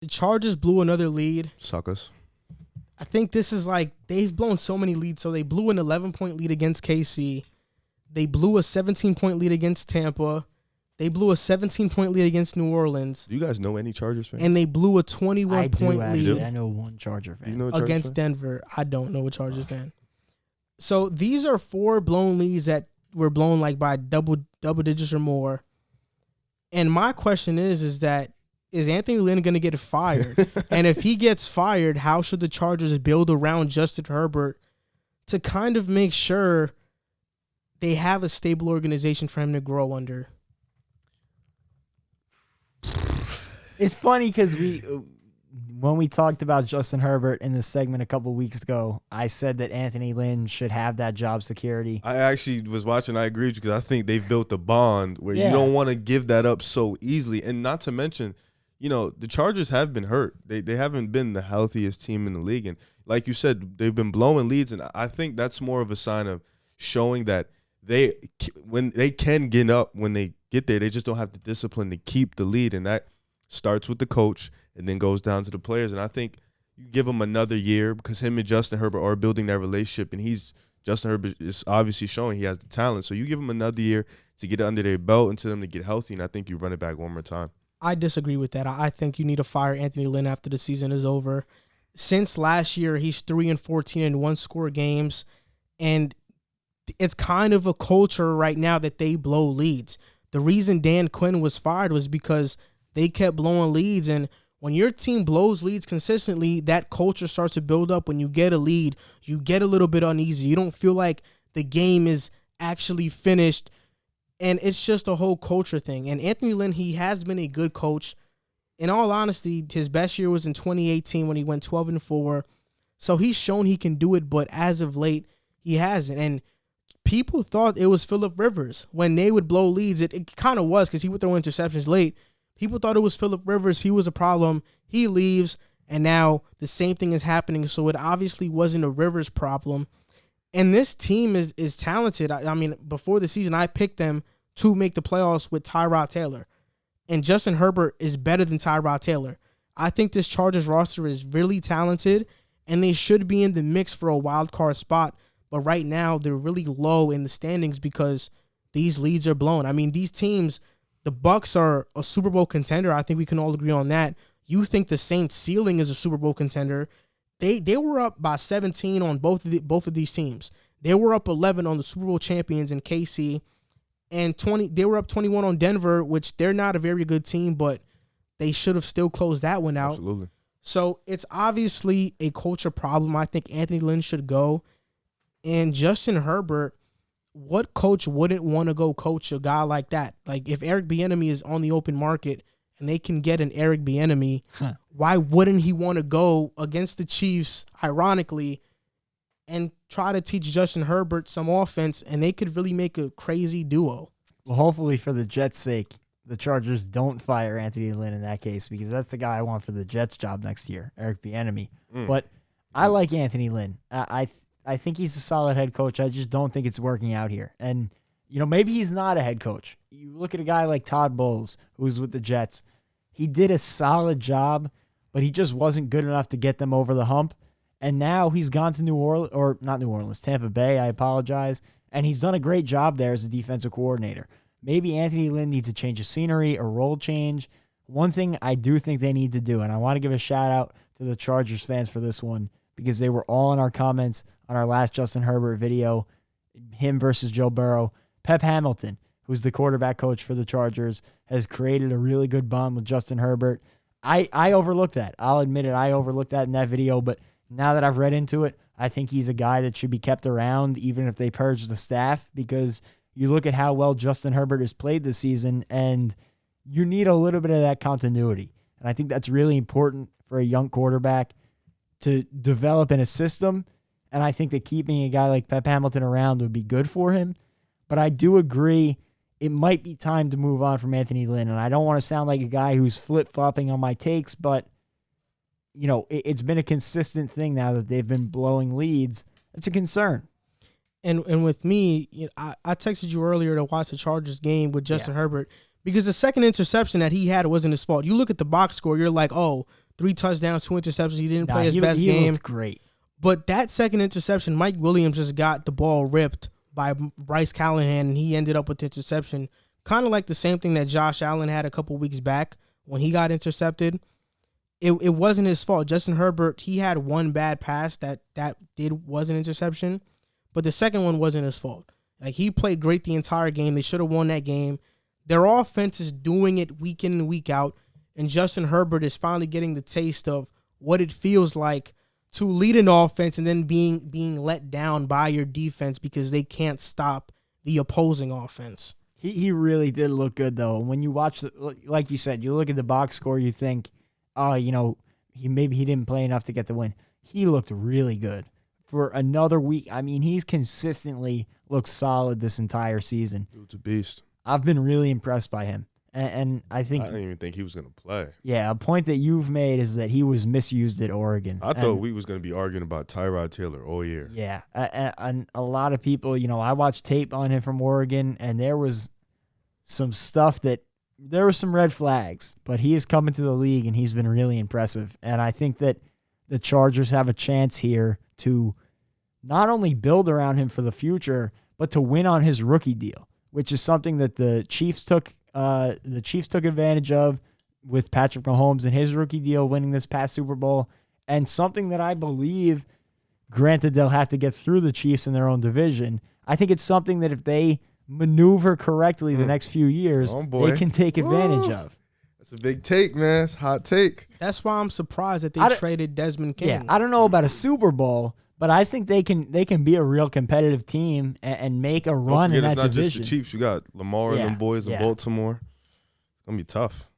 The Chargers blew another lead. Suckers. I think this is like they've blown so many leads. So they blew an 11-point lead against KC. They blew a 17-point lead against Tampa. They blew a 17-point lead against New Orleans. Do you guys know any Chargers fans? And they blew a 21-point lead I know one Charger fan. You know a Chargers against fan? Denver. I don't know a Chargers fan. So these are 4 blown leads that were blown like by double digits or more. And my question is that is Anthony Lynn going to get fired? And if he gets fired, how should the Chargers build around Justin Herbert to kind of make sure they have a stable organization for him to grow under? It's funny because when we talked about Justin Herbert in this segment a couple weeks ago, I said that Anthony Lynn should have that job security. I actually was watching. I agreed because I think they've built a bond where Yeah. you don't want to give that up so easily. And not to mention, the Chargers have been hurt. They haven't been the healthiest team in the league. And like you said, they've been blowing leads. And I think that's more of a sign of showing that when they can get up when they get there, they just don't have the discipline to keep the lead. And that starts with the coach and then goes down to the players. And I think you give him another year because him and Justin Herbert are building that relationship. And Justin Herbert is obviously showing he has the talent. So you give him another year to get under their belt and to them to get healthy. And I think you run it back one more time. I disagree with that. I think you need to fire Anthony Lynn after the season is over. Since last year, he's 3-14 in one-score games, and it's kind of a culture right now that they blow leads. The reason Dan Quinn was fired was because they kept blowing leads, and when your team blows leads consistently, that culture starts to build up. When you get a lead, you get a little bit uneasy. You don't feel like the game is actually finished. And it's just a whole culture thing. And Anthony Lynn, he has been a good coach. In all honesty, his best year was in 2018 when he went 12-4. So he's shown he can do it, but as of late, he hasn't. And people thought it was Phillip Rivers. When they would blow leads, it kind of was because he would throw interceptions late. People thought it was Phillip Rivers. He was a problem. He leaves, and now the same thing is happening. So it obviously wasn't a Rivers problem. And this team is talented. I mean, before the season, I picked them to make the playoffs with Tyrod Taylor. And Justin Herbert is better than Tyrod Taylor. I think this Chargers roster is really talented, and they should be in the mix for a wild card spot. But right now, they're really low in the standings because these leads are blown. I mean, these teams, the Bucs are a Super Bowl contender. I think we can all agree on that. You think the Saints' ceiling is a Super Bowl contender. They were up by 17 on both of these teams. They were up 11 on the Super Bowl champions in KC, and they were up 21 on Denver, which they're not a very good team, but they should have still closed that one out. Absolutely. So it's obviously a culture problem. I think Anthony Lynn should go. And Justin Herbert, what coach wouldn't want to go coach a guy like that? Like if Eric Bieniemy is on the open market and they can get an Eric Bieniemy, why wouldn't he want to go against the Chiefs, ironically, and try to teach Justin Herbert some offense, and they could really make a crazy duo? Well, hopefully for the Jets' sake, the Chargers don't fire Anthony Lynn in that case, because that's the guy I want for the Jets job next year, Eric Bieniemy. But I like Anthony Lynn. I think he's a solid head coach. I just don't think it's working out here. And, maybe he's not a head coach. You look at a guy like Todd Bowles, who's with the Jets. He did a solid job, but he just wasn't good enough to get them over the hump. And now he's gone to Tampa Bay, I apologize. And he's done a great job there as a defensive coordinator. Maybe Anthony Lynn needs a change of scenery, a role change. One thing I do think they need to do, and I want to give a shout out to the Chargers fans for this one, because they were all in our comments on our last Justin Herbert video, him versus Joe Burrow. Pep Hamilton, who's the quarterback coach for the Chargers, has created a really good bond with Justin Herbert. I overlooked that. I'll admit it. I overlooked that in that video, but now that I've read into it, I think he's a guy that should be kept around even if they purge the staff, because you look at how well Justin Herbert has played this season, and you need a little bit of that continuity. And I think that's really important for a young quarterback to develop in a system, and I think that keeping a guy like Pep Hamilton around would be good for him. But I do agree it might be time to move on from Anthony Lynn, and I don't want to sound like a guy who's flip-flopping on my takes, but it's been a consistent thing now that they've been blowing leads. It's a concern. And with me, I texted you earlier to watch the Chargers game with Justin Herbert, because the second interception that he had wasn't his fault. You look at the box score, you're like, oh, 3 touchdowns, 2 interceptions. He didn't play his he best game. Looked great. But that second interception, Mike Williams just got the ball ripped by Bryce Callahan, and he ended up with the interception. Kind of like the same thing that Josh Allen had a couple weeks back when he got intercepted. It wasn't his fault. Justin Herbert, he had one bad pass that was an interception, but the second one wasn't his fault. Like, he played great the entire game. They should have won that game. Their offense is doing it week in and week out, and Justin Herbert is finally getting the taste of what it feels like to lead an offense and then being let down by your defense because they can't stop the opposing offense. He really did look good, though. When you watch, like you said, you look at the box score, you think, oh, he didn't play enough to get the win. He looked really good for another week. I mean, he's consistently looked solid this entire season. He was a beast. I've been really impressed by him. And I think... I didn't even think he was going to play. Yeah, a point that you've made is that he was misused at Oregon. I thought we was going to be arguing about Tyrod Taylor all year. Yeah, and a lot of people, I watched tape on him from Oregon, and there was some stuff there were some red flags, but he is coming to the league, and he's been really impressive. And I think that the Chargers have a chance here to not only build around him for the future, but to win on his rookie deal, which is something that the Chiefs took advantage of with Patrick Mahomes and his rookie deal winning this past Super Bowl, and something that I believe, granted they'll have to get through the Chiefs in their own division, I think it's something that if they maneuver correctly the next few years, they can take advantage of. That's a big take, man. It's a hot take. That's why I'm surprised that they traded Desmond King. Yeah, I don't know about a Super Bowl, but I think they can be a real competitive team and make a run in that division. It's not just the Chiefs. You got Lamar and them boys in Baltimore. It's going to be tough.